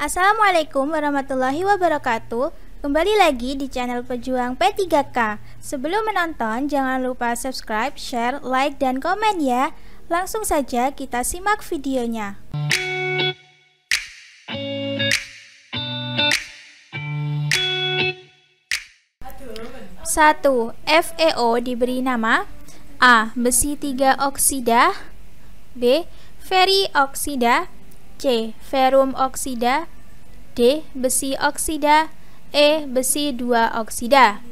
Assalamualaikum warahmatullahi wabarakatuh. Kembali lagi di channel Pejuang P3K. Sebelum menonton, jangan lupa subscribe, share, like, dan komen ya. Langsung saja kita simak videonya. 1. FeO diberi nama A. Besi 3 oksida, B. Feri oksida, C. Ferum oksida, D. Besi oksida, E. Besi 2 oksida.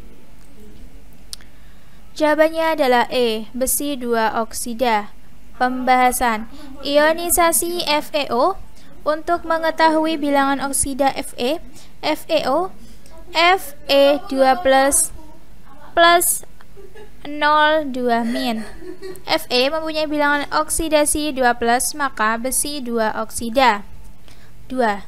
Jawabannya adalah E. Besi 2 oksida. Pembahasan ionisasi FeO. Untuk mengetahui bilangan oksida FeO Fe2+ plus 0,2 Fe mempunyai bilangan oksidasi 2+, maka besi 2 oksida. 2.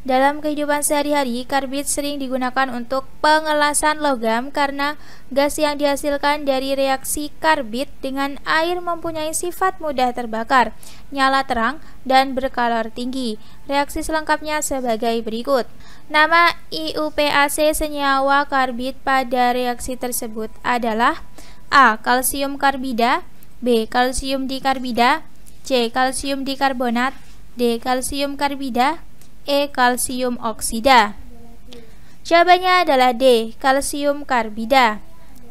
Dalam kehidupan sehari-hari, karbid sering digunakan untuk pengelasan logam karena gas yang dihasilkan dari reaksi karbid dengan air mempunyai sifat mudah terbakar, nyala terang, dan berkalor tinggi. Reaksi selengkapnya sebagai berikut. Nama IUPAC senyawa karbid pada reaksi tersebut adalah A. Kalsium karbida, B. Kalsium dikarbida, C. Kalsium dikarbonat, D. Kalsium karbida, E. Kalsium oksida. Jawabannya adalah D. Kalsium karbida.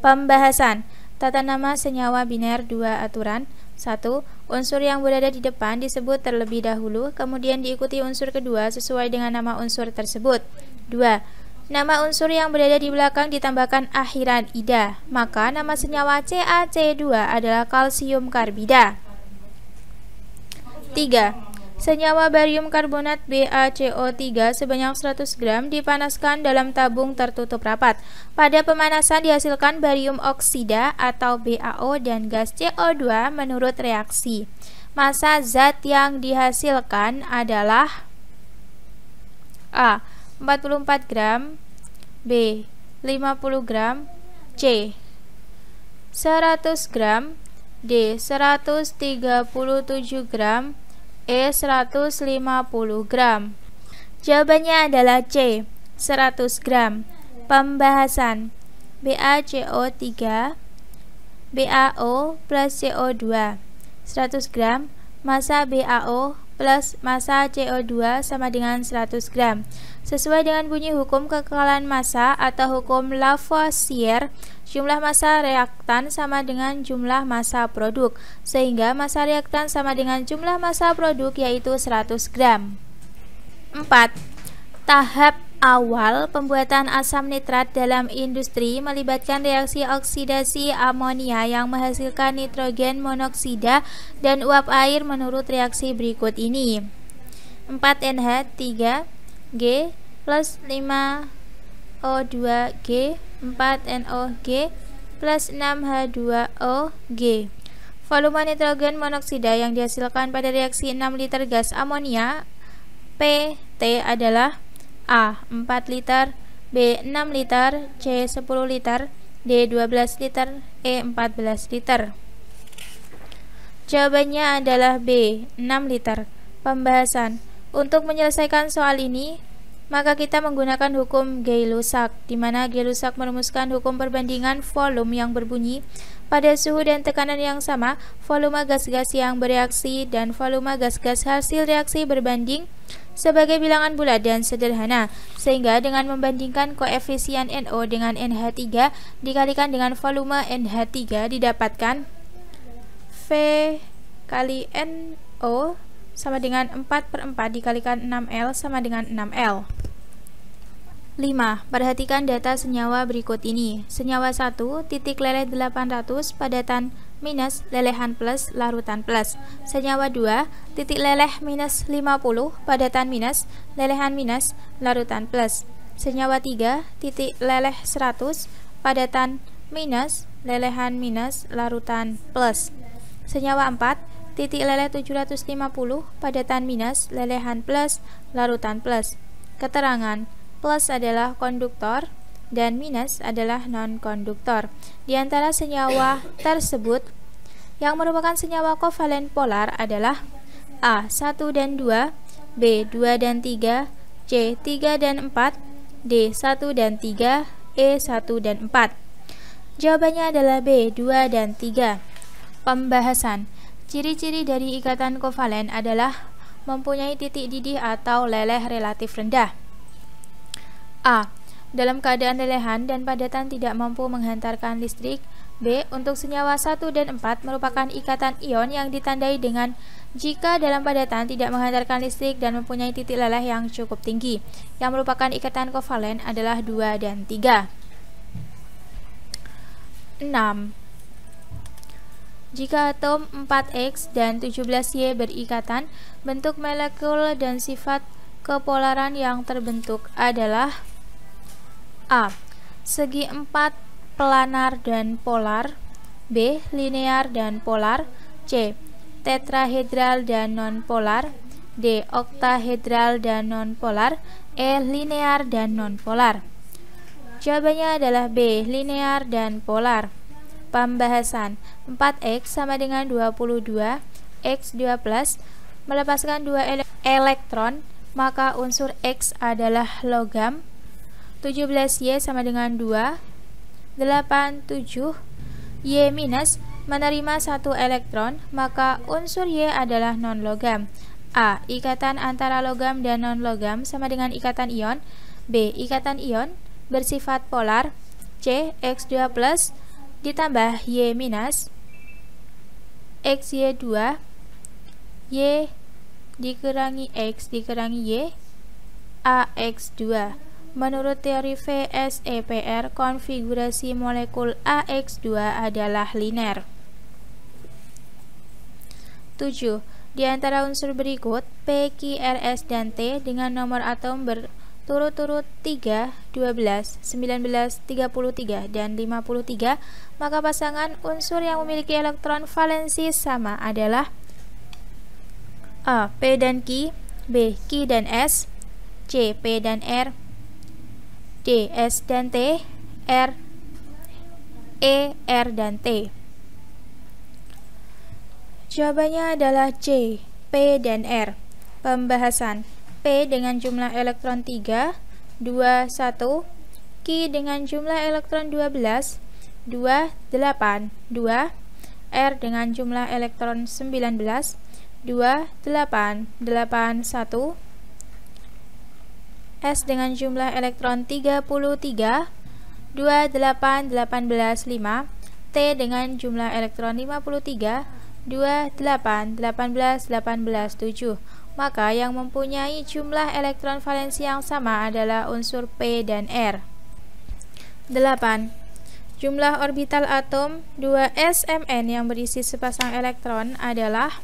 Pembahasan tata nama senyawa biner 2 aturan. 1. Unsur yang berada di depan disebut terlebih dahulu, kemudian diikuti unsur kedua sesuai dengan nama unsur tersebut. 2. Nama unsur yang berada di belakang ditambahkan akhiran ida, maka nama senyawa CaC2 adalah kalsium karbida. 3. Senyawa barium karbonat BaCO3 sebanyak 100 gram dipanaskan dalam tabung tertutup rapat. Pada pemanasan dihasilkan barium oksida atau BaO dan gas CO2 menurut reaksi. Massa zat yang dihasilkan adalah A. 44 gram, B. 50 gram, C. 100 gram, D. 137 gram, E. 150 gram. Jawabannya adalah C. 100 gram. Pembahasan BaCO3 BaO plus CO2 100 gram. Massa BaO plus massa CO2 sama dengan 100 gram. Sesuai dengan bunyi hukum kekekalan massa atau hukum Lavoisier, jumlah massa reaktan sama dengan jumlah massa produk, sehingga massa reaktan sama dengan jumlah massa produk, yaitu 100 gram. 4. Tahap awal pembuatan asam nitrat dalam industri melibatkan reaksi oksidasi amonia yang menghasilkan nitrogen monoksida dan uap air menurut reaksi berikut ini. 4NH3G plus 5O2G 4NOG plus 6H2OG. Volume nitrogen monoksida yang dihasilkan pada reaksi 6 liter gas amonia PT adalah A. 4 liter, B. 6 liter, C. 10 liter, D. 12 liter, E. 14 liter. Jawabannya adalah B. 6 liter. Pembahasan untuk menyelesaikan soal ini, maka kita menggunakan hukum Gay-Lussac, di mana Gay-Lussac merumuskan hukum perbandingan volume yang berbunyi pada suhu dan tekanan yang sama, volume gas-gas yang bereaksi dan volume gas-gas hasil reaksi berbanding sebagai bilangan bulat dan sederhana, sehingga dengan membandingkan koefisien NO dengan NH3 dikalikan dengan volume NH3 didapatkan V kali NO sama dengan 4/4 dikalikan 6L sama dengan 6L. 5. Perhatikan data senyawa berikut ini. Senyawa 1, titik leleh 800, padatan minus, lelehan plus, larutan plus. Senyawa 2, titik leleh minus 50, padatan minus, lelehan minus, larutan plus. Senyawa 3, titik leleh 100, padatan minus, lelehan minus, larutan plus. Senyawa 4, titik leleh 750, padatan minus, lelehan plus, larutan plus. Keterangan: plus adalah konduktor dan minus adalah non-konduktor. Di antara senyawa tersebut, yang merupakan senyawa kovalen polar adalah A. 1 dan 2, B. 2 dan 3, C. 3 dan 4, D. 1 dan 3, E. 1 dan 4. Jawabannya adalah B. 2 dan 3. Pembahasan. Ciri-ciri dari ikatan kovalen adalah mempunyai titik didih atau leleh relatif rendah. A. Dalam keadaan lelehan dan padatan tidak mampu menghantarkan listrik. B. Untuk senyawa 1 dan 4 merupakan ikatan ion yang ditandai dengan jika dalam padatan tidak menghantarkan listrik dan mempunyai titik leleh yang cukup tinggi. Yang merupakan ikatan kovalen adalah 2 dan 3. 6. Jika atom 4X dan 17Y berikatan, bentuk molekul dan sifat kepolaran yang terbentuk adalah A. Segi 4 planar dan polar, B. Linear dan polar, C. Tetrahedral dan nonpolar, D. Oktahedral dan nonpolar, E. Linear dan nonpolar. Jawabannya adalah B. Linear dan polar. Pembahasan. 4X sama dengan 22, X 2+, melepaskan 2 elektron, maka unsur X adalah logam. 17Y sama dengan 2, 8, 7, Y minus menerima 1 elektron, maka unsur Y adalah non-logam. A. Ikatan antara logam dan non-logam sama dengan ikatan ion. B. Ikatan ion bersifat polar. C. X2 plus ditambah Y minus XY2 Y dikurangi X dikurangi Y AX2. Menurut teori VSEPR, konfigurasi molekul AX2 adalah linear. 7. Di antara unsur berikut, P, Q, R, S, dan T dengan nomor atom berturut-turut 3, 12, 19, 33, dan 53, maka pasangan unsur yang memiliki elektron valensi sama adalah A. P dan Q, B. Q dan S, C. P dan R, D. S dan T, R, E, R dan T. Jawabannya adalah C. P dan R. Pembahasan. P dengan jumlah elektron 3, 2, 1. Q dengan jumlah elektron 12, 2, 8, 2. R dengan jumlah elektron 19, 2, 8, 8, 1. S dengan jumlah elektron 33, 2, 8, 18, 5. T dengan jumlah elektron 53, 2, 8, 18, 18, 7. Maka yang mempunyai jumlah elektron valensi yang sama adalah unsur P dan R. 8. Jumlah orbital atom 2sMn yang berisi sepasang elektron adalah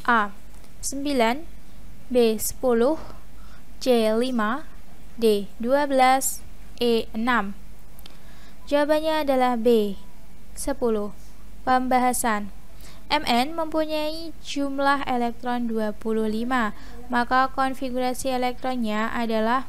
A. 9, B. 10, C. 5, D. 12, E. 6. Jawabannya adalah B. 10. Pembahasan. Mn mempunyai jumlah elektron 25, maka konfigurasi elektronnya adalah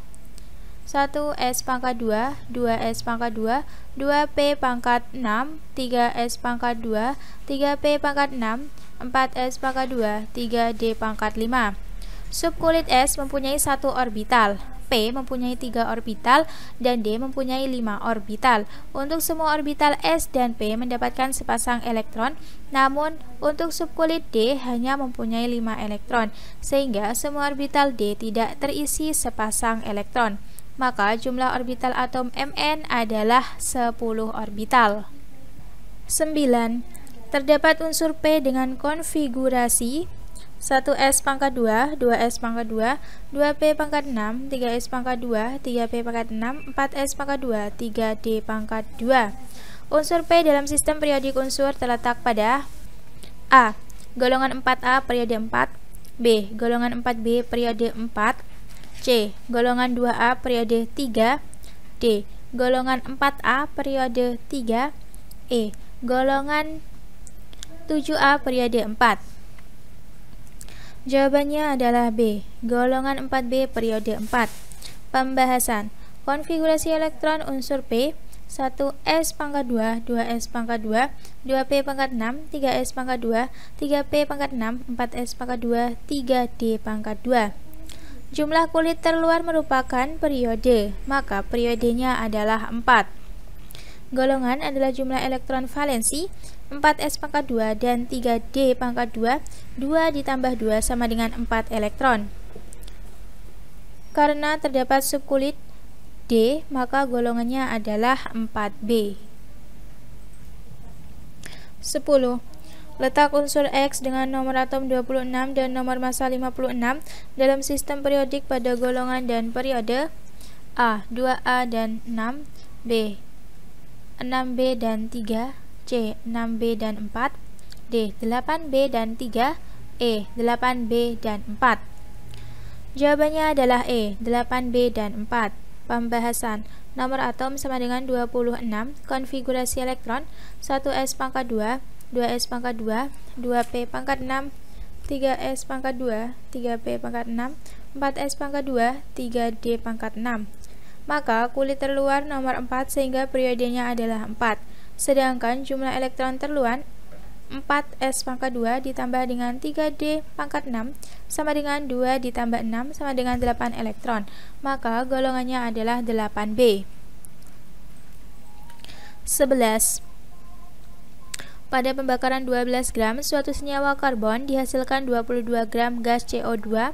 1s pangkat 2, 2s pangkat 2, 2p pangkat 6, 3s pangkat 2, 3p pangkat 6, 4s pangkat 2, 3d pangkat 5. Subkulit S mempunyai 1 orbital, P mempunyai 3 orbital, dan D mempunyai 5 orbital. Untuk semua orbital S dan P mendapatkan sepasang elektron, namun untuk subkulit D hanya mempunyai 5 elektron, sehingga semua orbital D tidak terisi sepasang elektron. Maka jumlah orbital atom Mn adalah 10 orbital. 9. Terdapat unsur P dengan konfigurasi 1s pangkat 2, 2s pangkat 2, 2p pangkat 6, 3s pangkat 2, 3p pangkat 6, 4s pangkat 2, 3d pangkat 2. Unsur P dalam sistem periodik unsur terletak pada A. Golongan 4A periode 4, B. Golongan 4B periode 4, C. Golongan 2A periode 3, D. Golongan 4A periode 3, E. Golongan 7A periode 4. Jawabannya adalah B. Golongan 4B periode 4. Pembahasan. Konfigurasi elektron unsur P 1s pangkat 2, 2s pangkat 2, 2p pangkat 6, 3s pangkat 2, 3p pangkat 6, 4s pangkat 2, 3d pangkat 2. Jumlah kulit terluar merupakan periode, maka periodenya adalah 4. Golongan adalah jumlah elektron valensi 4s²2 dan 3d², 2 ditambah 2 sama dengan 4 elektron. Karena terdapat subkulit D, maka golongannya adalah 4b. 10. Letak unsur X dengan nomor atom 26 dan nomor massa 56 dalam sistem periodik pada golongan dan periode A. 2A dan 6, B. 6B dan 3, C. 6B dan 4, D. 8B dan 3, E. 8B dan 4. Jawabannya adalah E. 8B dan 4. Pembahasan. Nomor atom sama dengan 26, konfigurasi elektron 1s²2, 2s²2, 2p²6, 3s²2, 3p²6, 4s²2, 3d²6. Maka kulit terluar nomor 4 sehingga periodenya adalah 4. Sedangkan jumlah elektron terluar 4s²2 ditambah dengan 3d²6 sama dengan 2 ditambah 6 sama dengan 8 elektron. Maka golongannya adalah 8b. 11. Pada pembakaran 12 gram suatu senyawa karbon dihasilkan 22 gram gas CO2.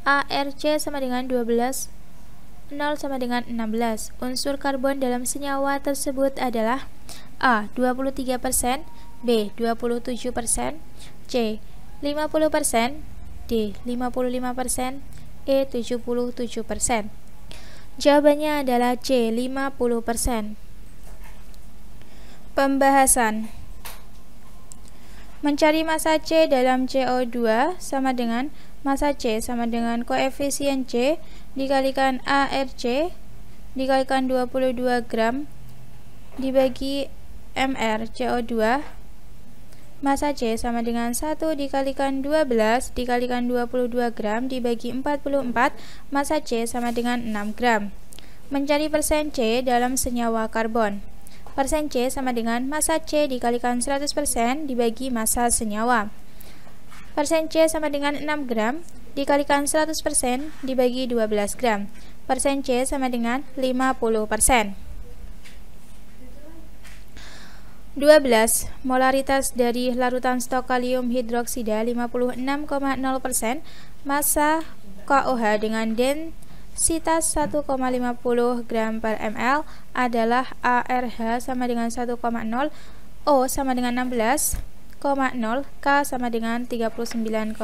ARC sama dengan 12, 0 sama dengan 16. Unsur karbon dalam senyawa tersebut adalah A. 23%, B. 27%, C. 50%, D. 55%, E. 77%. Jawabannya adalah C. 50%. Pembahasan. Mencari massa C dalam CO2 sama dengan massa C sama dengan koefisien C dikalikan ARC dikalikan 22 gram dibagi mR CO2. Massa C sama dengan 1 dikalikan 12 dikalikan 22 gram dibagi 44. Massa C sama dengan 6 gram. Mencari persen C dalam senyawa karbon. Persen C sama dengan massa C dikalikan 100% dibagi massa senyawa. Persen C sama dengan 6 gram dikalikan 100% dibagi 12 gram. Persen C sama dengan 50%. 12. Molaritas dari larutan stok kalium hidroksida 56,0%, massa KOH dengan densitas 1,50 gram per ml adalah ARH sama dengan 1,0, O sama dengan 16,0, K sama dengan 39,0.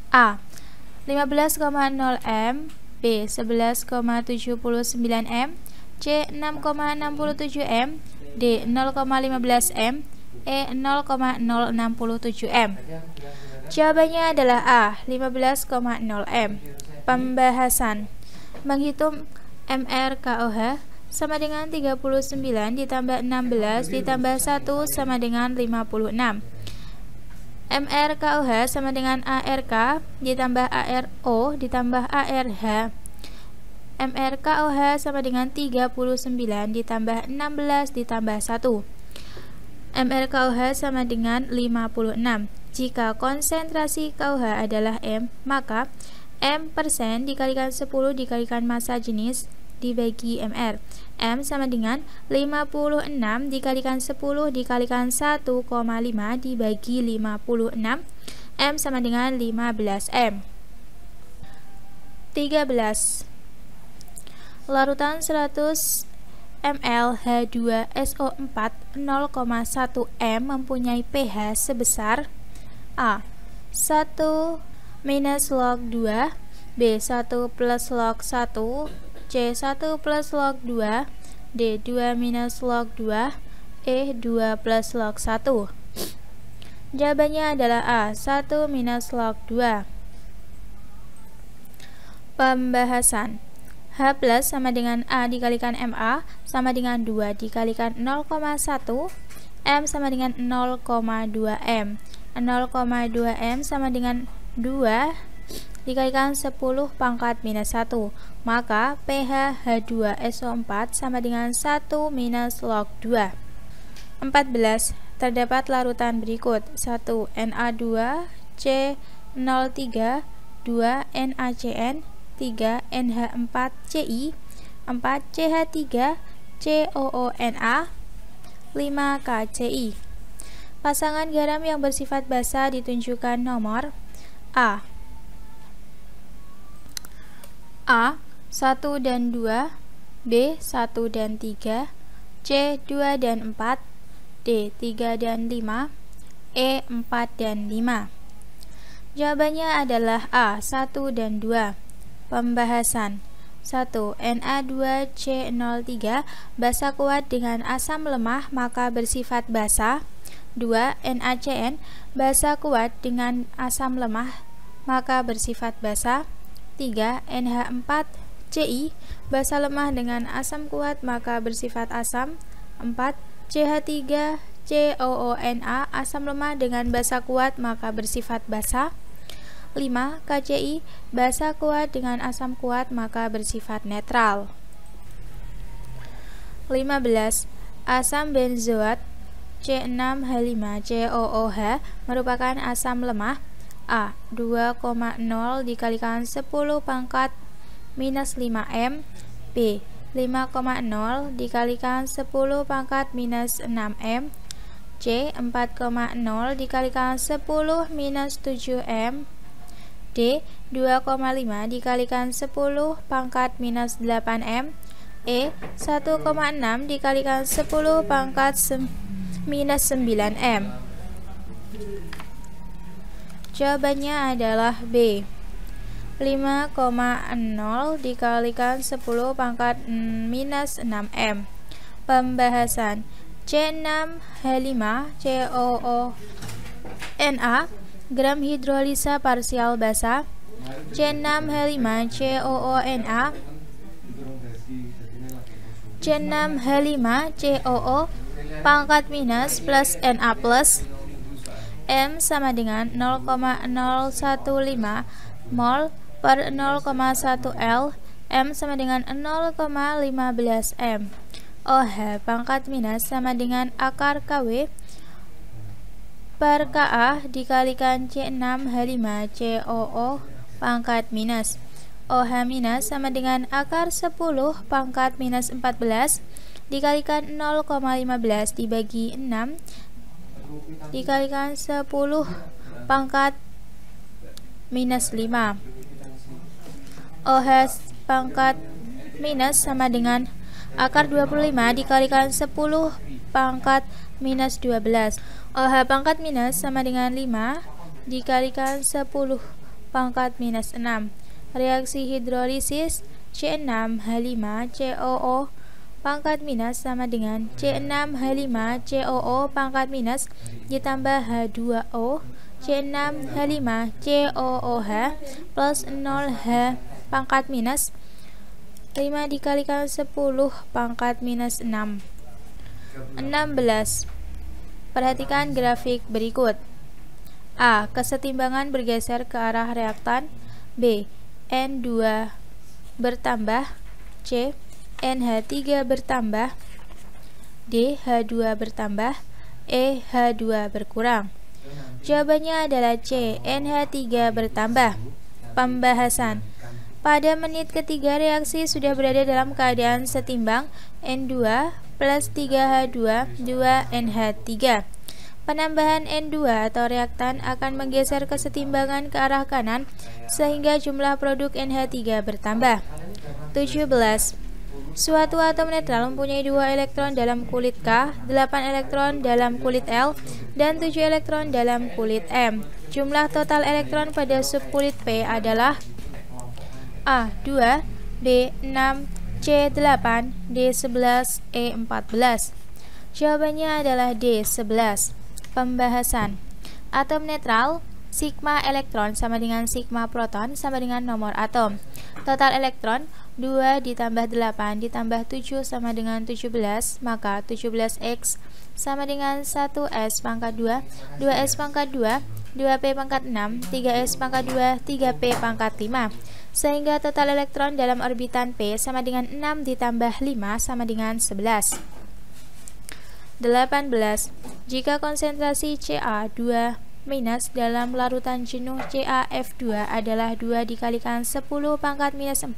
A. 15,0 m, B. 11,79 m, C. 6,67 m, D. 0,15 m, E. 0,067 m. Jawabannya adalah A. 15,0 m. Pembahasan. Menghitung mR KOH sama dengan 39 ditambah 16 ditambah 1 sama dengan 56. mR KOH sama dengan ARK ditambah ARO ditambah ARH. mR KOH sama dengan 39 ditambah 16 ditambah 1. mR KOH sama dengan 56. Jika konsentrasi KOH adalah M, maka M persen dikalikan 10 dikalikan massa jenis dibagi mR. M sama dengan 56 dikalikan 10 dikalikan 1,5 dibagi 56. M sama dengan 15 M. 13. Larutan 100 ml H2SO4 0,1 m mempunyai pH sebesar A. 1 minus log 2, B. 1 plus log 1, C. 1 plus log 2, D. 2 minus log 2, E. 2 plus log 1. Jawabannya adalah A. 1 minus log 2. Pembahasan. H plus sama dengan A dikalikan MA sama dengan 2 dikalikan 0,1, M sama dengan 0,2 M. 0,2 M sama dengan 2 dikalikan 10 pangkat minus 1. Maka pH H2SO4 sama dengan 1 minus log 2. 14. Terdapat larutan berikut: 1 Na2 C03 2 NaCN, 3 NH4Ci, 4 CH3 COONa, 5 KCI. Pasangan garam yang bersifat basa ditunjukkan nomor A 1 dan 2, B 1 dan 3, C 2 dan 4, D 3 dan 5, E 4 dan 5. Jawabannya adalah A 1 dan 2. Pembahasan 1. Na2C03 basa kuat dengan asam lemah maka bersifat basa. 2. NaCN basa kuat dengan asam lemah maka bersifat basa. 3. NH4Ci basa lemah dengan asam kuat maka bersifat asam. 4. CH3 COONa asam lemah dengan basa kuat maka bersifat basa. 5. KCI basa kuat dengan asam kuat maka bersifat netral. 15. Asam benzoat C6H5COOH merupakan asam lemah. A 2,0 dikalikan 10 pangkat minus 5M, B 5,0 dikalikan 10 pangkat minus 6M, C 4,0 dikalikan 10 minus 7M, D 2,5 dikalikan 10 pangkat minus 8M, E 1,6 dikalikan 10 pangkat minus 9M. Jawabannya adalah B 5,0 dikalikan 10 pangkat minus 6M. Pembahasan C6H5COONa gram hidrolisa parsial basa. C6H5COONa C6H5COO pangkat minus plus Na plus. M sama dengan 0,015 mol per 0,1 L. M sama dengan 0,15 M. OH pangkat minus sama dengan akar KW per Ka dikalikan C6H5COO pangkat minus. OH minus sama dengan akar 10 pangkat minus 14 dikalikan 0,15 dibagi 6 dikalikan 10 pangkat minus 5. OH pangkat minus sama dengan akar 25 dikalikan 10 pangkat minus 12. OH pangkat minus sama dengan 5 dikalikan 10 pangkat minus 6. Reaksi hidrolisis C6H5COO pangkat minus sama dengan C6H5COO pangkat minus ditambah H2O C6H5COOH plus 0H pangkat minus 5 dikalikan 10 pangkat minus 6. 16. Perhatikan grafik berikut. A. Kesetimbangan bergeser ke arah reaktan. B. N2 bertambah. C. NH3 bertambah. D. H2 bertambah. E. H2 berkurang. Jawabannya adalah C. NH3 bertambah. Pembahasan. Pada menit ketiga reaksi sudah berada dalam keadaan setimbang N2 plus 3H2 2NH3. Penambahan N2 atau reaktan akan menggeser kesetimbangan ke arah kanan sehingga jumlah produk NH3 bertambah. 17. Suatu atom netral mempunyai 2 elektron dalam kulit K, 8 elektron dalam kulit L, dan 7 elektron dalam kulit M. Jumlah total elektron pada subkulit P adalah A 2, B 6, C 8, D 11, E 14. Jawabannya adalah D 11. Pembahasan. Atom netral, sigma elektron sama dengan sigma proton sama dengan nomor atom. Total elektron 2 ditambah 8 ditambah 7 sama dengan 17, maka 17X sama dengan 1S pangkat 2, 2S pangkat 2, 2P pangkat 6, 3S pangkat 2, 3P pangkat 5. Sehingga total elektron dalam orbitan P sama dengan 6 ditambah 5 sama dengan 11. 18. Jika konsentrasi Ca2 minus dalam larutan jenuh CaF2 adalah 2 dikalikan 10 pangkat minus 4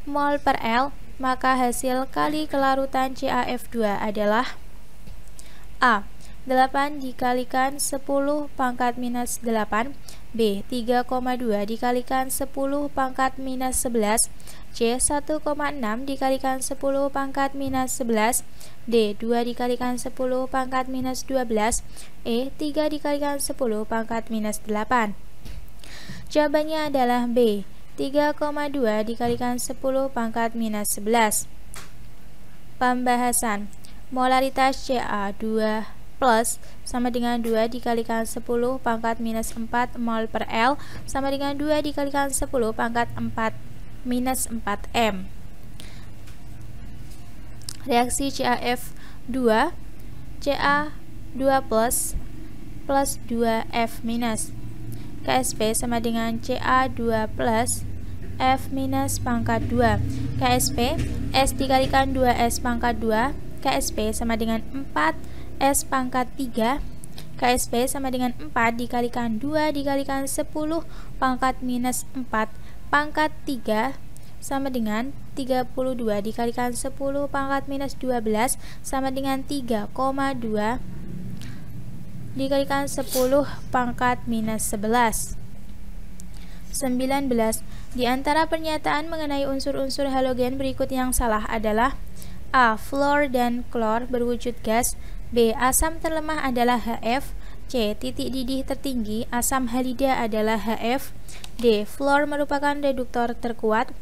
mol per L, maka hasil kali kelarutan CaF2 adalah A. 8 dikalikan 10 pangkat minus 8, B. 3,2 dikalikan 10 pangkat minus 11, C. 1,6 dikalikan 10 pangkat minus 11, D. 2 dikalikan 10 pangkat minus 12, E. 3 dikalikan 10 pangkat minus 8. Jawabannya adalah B. 3,2 dikalikan 10 pangkat minus 11. Pembahasan. Molaritas Ca2 plus sama dengan 2 dikalikan 10 pangkat minus 4 mol per L sama dengan 2 dikalikan 10 pangkat 4 minus 4 M. Reaksi CaF2 Ca2 plus 2F minus. KSP sama dengan Ca2 plus F minus pangkat 2. KSP S dikalikan 2S pangkat 2. KSP sama dengan 4S pangkat 3. KSP sama dengan 4 dikalikan 2 dikalikan 10 pangkat minus 4 pangkat 3 sama dengan 32 dikalikan 10 pangkat minus 12 sama dengan 3,2 dikalikan 10 pangkat minus 11. 19. Di antara pernyataan mengenai unsur-unsur halogen berikut yang salah adalah A. Fluor dan klor berwujud gas. B. Asam terlemah adalah HF. C. Titik didih tertinggi asam halida adalah HF. D. Fluor merupakan reduktor terkuat.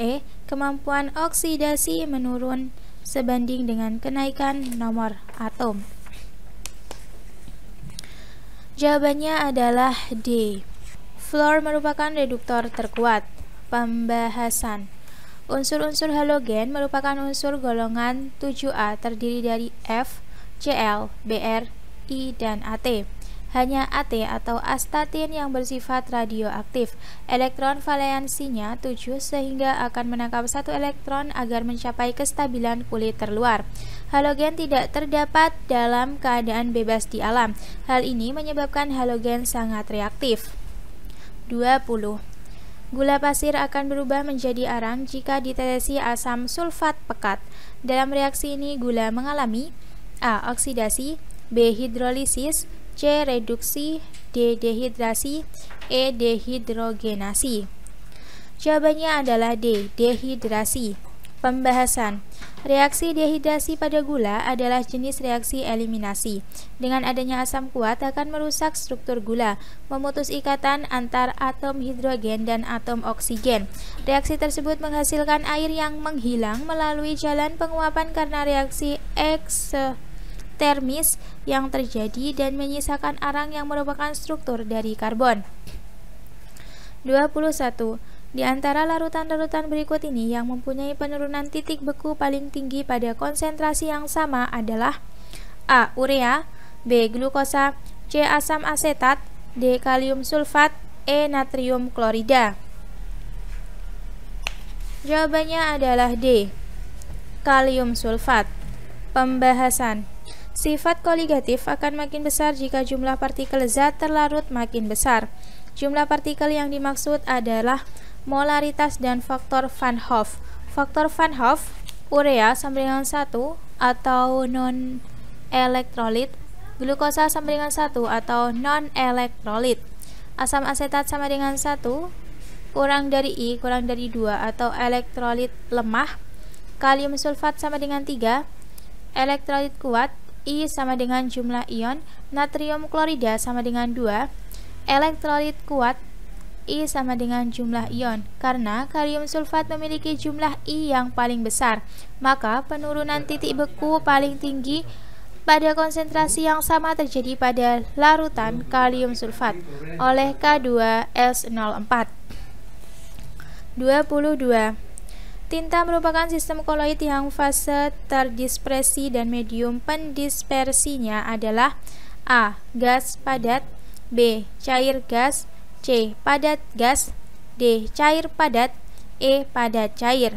E. Kemampuan oksidasi menurun sebanding dengan kenaikan nomor atom. Jawabannya adalah D. Fluor merupakan reduktor terkuat. Pembahasan. Unsur-unsur halogen merupakan unsur golongan 7A terdiri dari F, Cl, Br, I, dan At. Hanya At atau astatin yang bersifat radioaktif. Elektron valensinya 7 sehingga akan menangkap satu elektron agar mencapai kestabilan kulit terluar. Halogen tidak terdapat dalam keadaan bebas di alam. Hal ini menyebabkan halogen sangat reaktif. 20. Gula pasir akan berubah menjadi arang jika ditetesi asam sulfat pekat. Dalam reaksi ini gula mengalami A. Oksidasi, B. Hidrolisis, C. Reduksi, D. Dehidrasi, E. Dehidrogenasi. Jawabannya adalah D. Dehidrasi. Pembahasan. Reaksi dehidrasi pada gula adalah jenis reaksi eliminasi. Dengan adanya asam kuat akan merusak struktur gula, memutus ikatan antar atom hidrogen dan atom oksigen. Reaksi tersebut menghasilkan air yang menghilang melalui jalan penguapan karena reaksi ekstermis yang terjadi dan menyisakan arang yang merupakan struktur dari karbon. 21. Di antara larutan-larutan berikut ini yang mempunyai penurunan titik beku paling tinggi pada konsentrasi yang sama adalah A. Urea, B. Glukosa, C. Asam asetat, D. Kalium sulfat, E. Natrium klorida. Jawabannya adalah D. Kalium sulfat. Pembahasan. Sifat koligatif akan makin besar jika jumlah partikel zat terlarut makin besar. Jumlah partikel yang dimaksud adalah molaritas dan faktor Van Hoff. Faktor Van Hoff, urea sama dengan 1 atau non-elektrolit, glukosa sama dengan 1 atau non-elektrolit, asam asetat sama dengan 1 kurang dari I kurang dari 2 atau elektrolit lemah, kalium sulfat sama dengan 3, elektrolit kuat, I sama dengan jumlah ion, natrium klorida sama dengan 2, elektrolit kuat, I sama dengan jumlah ion. Karena kalium sulfat memiliki jumlah I yang paling besar, maka penurunan titik beku paling tinggi pada konsentrasi yang sama terjadi pada larutan kalium sulfat oleh K2S04. 22. Tinta merupakan sistem koloid yang fase terdispersi dan medium pendispersinya adalah A. Gas padat, B. Cair gas, C. Padat gas, D. Cair padat, E. Padat cair.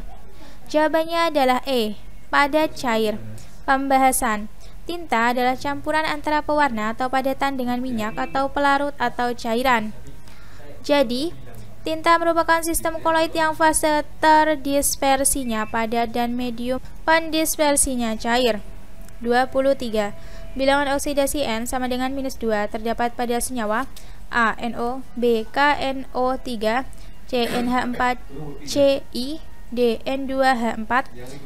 Jawabannya adalah E. Padat cair. Pembahasan. Tinta adalah campuran antara pewarna atau padatan dengan minyak atau pelarut atau cairan. Jadi, tinta merupakan sistem koloid yang fase terdispersinya padat dan medium pendispersinya cair. 23. Bilangan oksidasi N sama dengan -2 terdapat pada senyawa A. NO, B. KNO3, C. NH4, CI, D. N2H4,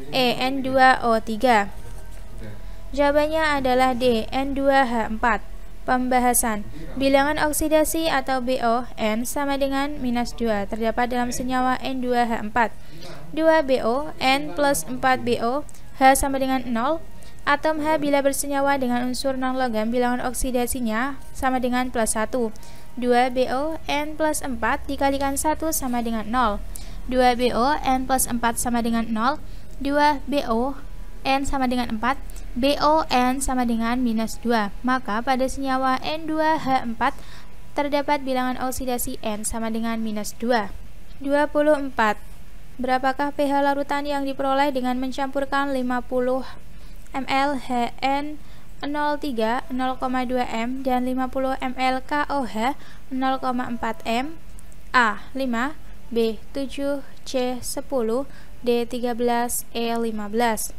E. N2O3. Jawabannya adalah D. N2H4. Pembahasan. Bilangan oksidasi atau BO N sama dengan -2 terdapat dalam senyawa N2H4. 2BO N plus 4BO H sama dengan 0. Atom H bila bersenyawa dengan unsur non-logam bilangan oksidasinya sama dengan +1. 2BO N plus 4 dikalikan 1 sama dengan 0. 2BO N plus 4 sama dengan 0. 2BO N sama dengan 4. BON sama dengan -2. Maka pada senyawa N2H4 terdapat bilangan oksidasi N sama dengan -2. 24. Berapakah pH larutan yang diperoleh dengan mencampurkan 50 ml HN03 0,2 m dan 50 ml KOH 0,4 m? A. 5, B. 7, C. 10, D. 13, E. 15.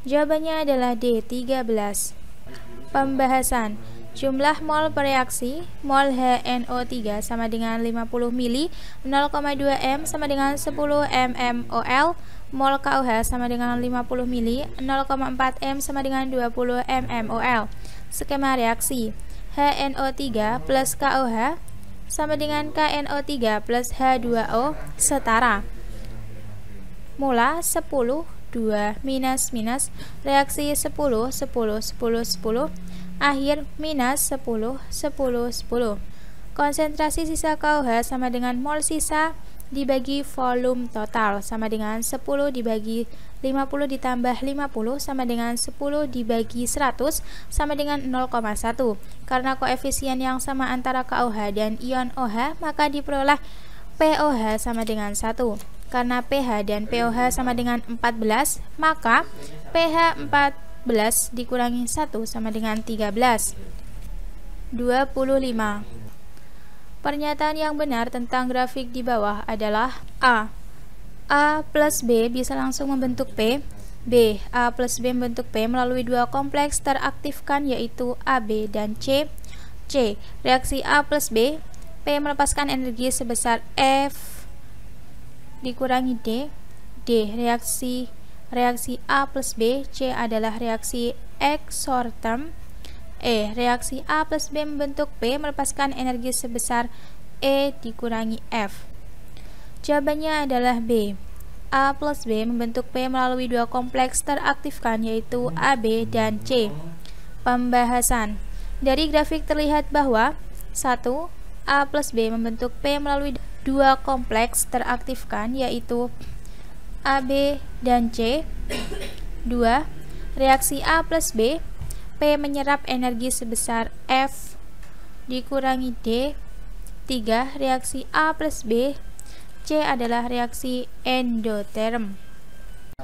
Jawabannya adalah D. 13. Pembahasan. Jumlah mol per reaksi, mol HNO3 sama dengan 50 mili, 0,2 m sama dengan 10 mmol, mol KOH sama dengan 50 mili, 0,4 m sama dengan 20 mmol. Skema reaksi. HNO3 plus KOH sama dengan KNO3 plus H2O setara. Mula 10, 2, minus, reaksi 10, 10, 10, 10, akhir minus 10, 10, 10. Konsentrasi sisa KOH sama dengan mol sisa dibagi volume total sama dengan 10 dibagi 50 ditambah 50 sama dengan 10 dibagi 100 sama dengan 0,1. Karena koefisien yang sama antara KOH dan ion OH, maka diperoleh POH sama dengan 1. Karena pH dan POH sama dengan 14, maka pH 14 dikurangi 1 sama dengan 13. 25. Pernyataan yang benar tentang grafik di bawah adalah A. A plus B bisa langsung membentuk P. B. A plus B membentuk P melalui dua kompleks teraktifkan yaitu AB dan C. C. Reaksi A plus B, P melepaskan energi sebesar F dikurangi D. D. Reaksi A plus B, C adalah reaksi exotherm. E. Reaksi A plus B membentuk P melepaskan energi sebesar E dikurangi F. Jawabannya adalah B. A plus B membentuk P melalui dua kompleks teraktifkan yaitu AB dan C. Pembahasan. Dari grafik terlihat bahwa 1. A plus B membentuk P melalui dua kompleks teraktifkan yaitu AB dan C. 2. Reaksi A plus B, P menyerap energi sebesar F dikurangi D. 3. Reaksi A plus B, C adalah reaksi endotherm.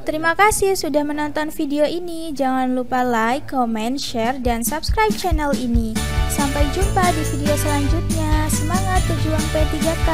Terima kasih sudah menonton video ini. Jangan lupa like, comment, share, dan subscribe channel ini. Sampai jumpa di video selanjutnya. Semangat berjuang P3K.